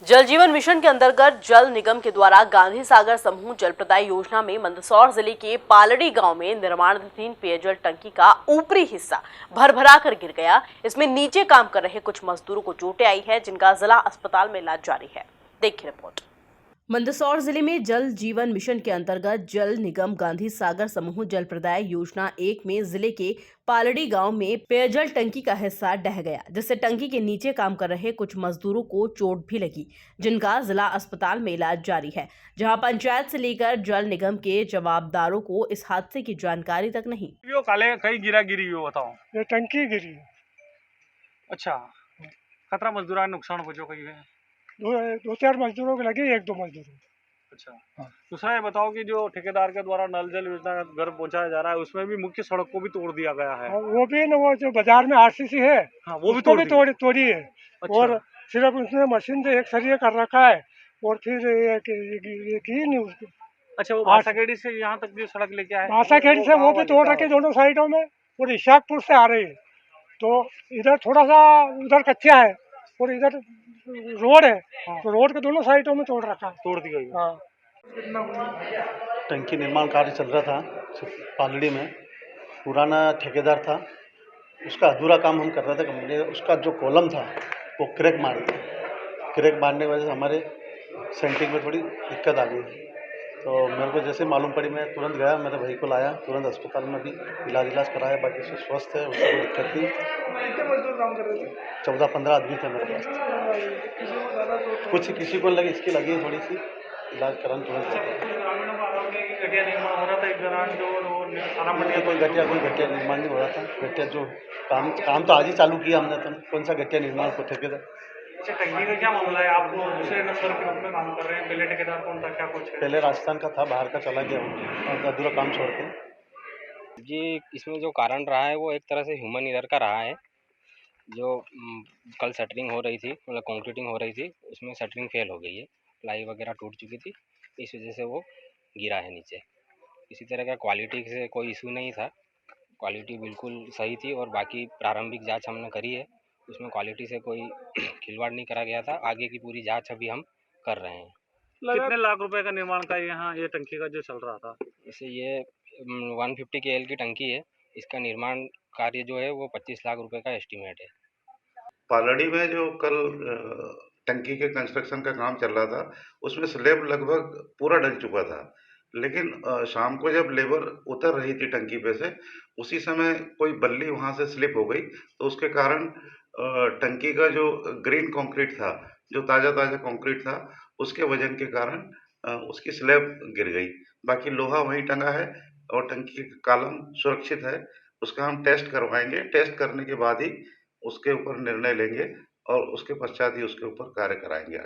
जल जीवन मिशन के अंतर्गत जल निगम के द्वारा गांधी सागर समूह जल प्रदाय योजना में मंदसौर जिले के पालड़ी गांव में निर्माणाधीन पेयजल टंकी का ऊपरी हिस्सा भरभरा कर गिर गया। इसमें नीचे काम कर रहे कुछ मजदूरों को चोटें आई है, जिनका जिला अस्पताल में इलाज जारी है। देखिए रिपोर्ट। मंदसौर जिले में जल जीवन मिशन के अंतर्गत जल निगम गांधी सागर समूह जल प्रदाय योजना 1 में जिले के पालड़ी गांव में पेयजल टंकी का हिस्सा ढह गया, जिससे टंकी के नीचे काम कर रहे कुछ मजदूरों को चोट भी लगी, जिनका जिला अस्पताल में इलाज जारी है। जहां पंचायत से लेकर जल निगम के जवाबदारों को इस हादसे की जानकारी तक नहीं। यो काले कहीं गिरी हो बताओ। ये टंकी गिरी। अच्छा, खतरा मजदूर नुकसान पहुंचो कहीं है? दो चार मजदूरों के लगे, एक दो मजदूरों। अच्छा, दूसरा ये बताओ कि जो ठेकेदार के द्वारा नल जल योजना का घर पहुंचाया जा रहा है, उसमें भी मुख्य सड़क को भी तोड़ दिया गया है। वो भी ना, वो जो बाजार में आरसीसी है, हाँ, वो भी तोड़ी है। अच्छा। और सिर्फ उसने मशीन से एक सरिया कर रखा है और फिर ये की नहीं उसको। अच्छा, वो भाषाखेड़ी से यहाँ तक जो सड़क लेके आए, भाषाखेड़ी से वो भी तोड़ रखे दोनों साइडों में, और इशाकपुर से आ रही है। तो इधर थोड़ा सा उधर कच्चा है और इधर रोड है। हाँ। तो रोड के दोनों साइडों में तोड़ रखा है, तोड़ दी गई। हाँ। टंकी निर्माण कार्य चल रहा था पालड़ी में। पुराना ठेकेदार था, उसका अधूरा काम हम कर रहे थे कंपनी। उसका जो कॉलम था वो क्रैक मारने की वजह से हमारे सेंटिंग में थोड़ी दिक्कत आ गई। तो मेरे को जैसे मालूम पड़ी, मैं तुरंत गया, मेरे भाई को लाया, तुरंत अस्पताल में भी इलाज कराया। बाकी से स्वस्थ है, उसको कोई दिक्कत नहीं। कितने मजदूर काम कर रहे थे? 14-15 आदमी थे मेरे पास। किसी को लगी, इसकी लगी थोड़ी सी, इलाज कराने तुरंत गया। कोई गठिया निर्माण नहीं हो रहा था। गठिया जो काम तो आज ही चालू किया हमने, तो कौन सा गठिया निर्माण को ठेकेदार। अच्छा, टंकी का क्या मामला है? आप दूसरे नंबर के रूप में काम कर रहे हैं, पहले ठेकेदार कौन था, क्या कुछ है? पहले राजस्थान का था, बाहर का चला गया और अधूरा काम छोड़ के। जी, इसमें जो कारण रहा है वो एक तरह से ह्यूमन एरर का रहा है। जो कल शटरिंग हो रही थी, मतलब कंक्रीटिंग हो रही थी, उसमें शटरिंग फेल हो गई है, प्लाई वगैरह टूट चुकी थी, इस वजह से वो गिरा है नीचे। किसी तरह का क्वालिटी से कोई इशू नहीं था, क्वालिटी बिल्कुल सही थी। और बाकी प्रारंभिक जांच हमने करी है, उसमें क्वालिटी से कोई खिलवाड़ नहीं करा गया था। आगे की पूरी जांच अभी हम कर रहे हैं। कितने लाख रुपए का निर्माण का यहाँ ये टंकी का जो चल रहा था? जैसे ये 150 KL की टंकी है, इसका निर्माण कार्य जो है वो 25 लाख रुपए का एस्टीमेट है। पालड़ी में जो कल टंकी के कंस्ट्रक्शन का काम चल रहा था, उसमें स्लैब लगभग पूरा डल चुका था। लेकिन शाम को जब लेबर उतर रही थी टंकी पे से, उसी समय कोई बल्ली वहाँ से स्लिप हो गई, तो उसके कारण टंकी का जो ग्रीन कंक्रीट था, जो ताज़ा कंक्रीट था, उसके वजन के कारण उसकी स्लैब गिर गई। बाकी लोहा वहीं टंगा है और टंकी का कॉलम सुरक्षित है। उसका हम टेस्ट करवाएंगे। टेस्ट करने के बाद ही उसके ऊपर निर्णय लेंगे और उसके पश्चात ही उसके ऊपर कार्य कराएंगे।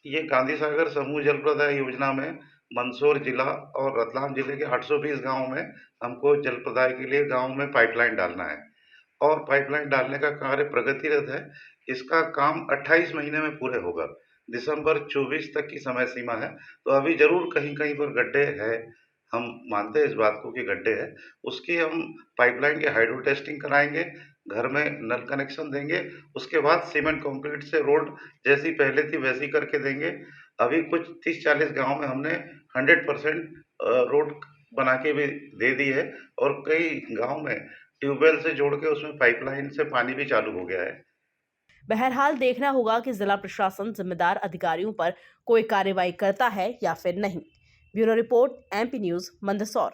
ये गांधी सागर समूह जल प्रदाय योजना में मंदसौर जिला और रतलाम जिले के 820 गांव में हमको जल प्रदाय के लिए गांव में पाइपलाइन डालना है और पाइपलाइन डालने का कार्य प्रगतिरत है। इसका काम 28 महीने में पूरे होगा। दिसंबर 24 तक की समय सीमा है। तो अभी जरूर कहीं कहीं पर गड्ढे हैं, हम मानते हैं इस बात को कि गड्ढे हैं। उसकी हम पाइपलाइन की हाइड्रो टेस्टिंग कराएंगे, घर में नल कनेक्शन देंगे, उसके बाद सीमेंट कंक्रीट से रोड जैसी पहले थी वैसी करके देंगे। अभी कुछ 30-40 गांव में हमने 100% रोड बना के भी दे दी है और कई गांव में ट्यूबवेल से जोड़ के उसमें पाइपलाइन से पानी भी चालू हो गया है। बहरहाल देखना होगा कि जिला प्रशासन जिम्मेदार अधिकारियों पर कोई कार्रवाई करता है या फिर नहीं। Bureau report, MP news, Mandsaur.